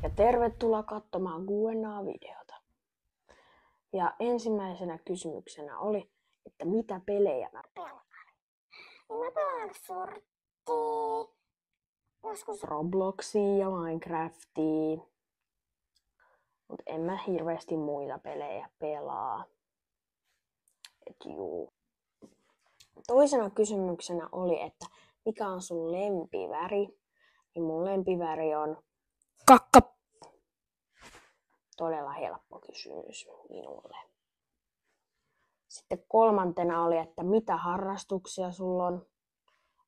Ja tervetuloa katsomaan Q&A-videota. Ja ensimmäisenä kysymyksenä oli, että mitä pelejä mä pelaan. Mä pelaan Forttia, joskus Robloxia ja Minecraftia. Mut en mä hirveästi muita pelejä pelaa. Et juu. Toisena kysymyksenä oli, että mikä on sun lempiväri? Niin mun lempiväri on kakka. Todella helppo kysymys minulle. Sitten kolmantena oli, että mitä harrastuksia sulla on?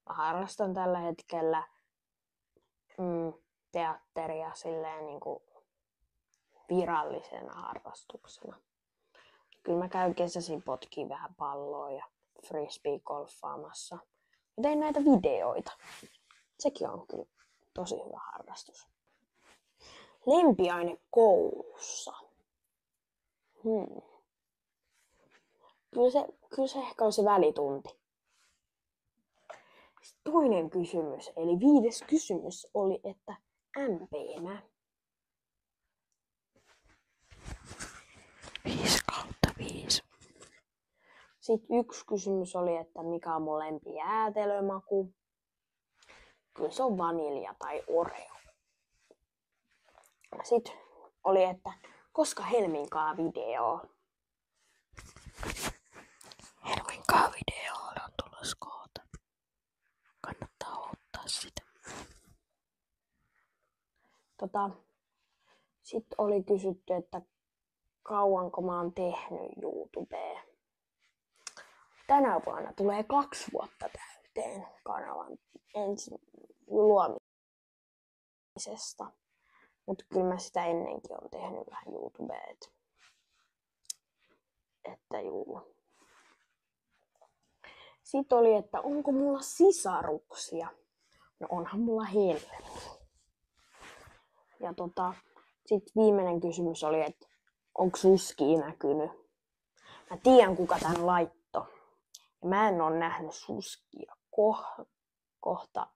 Mä harrastan tällä hetkellä teatteria silleen niinku virallisena harrastuksena. Kyllä mä käyn kesäisin potkiin vähän palloa ja frisbee-golfaamassa. Ja tein näitä videoita. Sekin on kyllä tosi hyvä harrastus. Lempiaine koulussa. Kyllä se ehkä on se välitunti. Sitten toinen kysymys, eli 5. kysymys oli, että MP:nä. 5/5. Sitten 1 kysymys oli, että mikä on mun lempi jäätelömaku. Kyllä se on vanilja tai oreo. Sitten oli, että koska Helminkaan video. Helminkaan video on tulossa kohta. Kannattaa ottaa sitä. Sitten oli kysytty, että kauanko mä oon tehnyt YouTubea. Tänä vuonna tulee 2 vuotta täyteen kanavan luomisesta. Mutta kyllä mä sitä ennenkin oon tehnyt vähän YouTubea. Että juu. Sitten oli, että onko mulla sisaruksia? No onhan mulla helvetti. Ja sitten viimeinen kysymys oli, että onko suski näkynyt? Mä tiedän kuka tän laittoi. Ja mä en oo nähnyt suskia kohta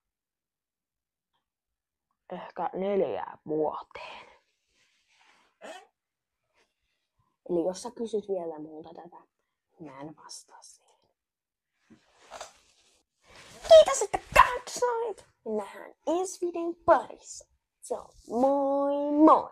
ehkä 4 vuoteen. Eli jos sä kysyt vielä multa tätä, mä en vastaa siihen. Kiitos, että katsoit! Ja nähdään ensi videon parissa. Se on moi moi!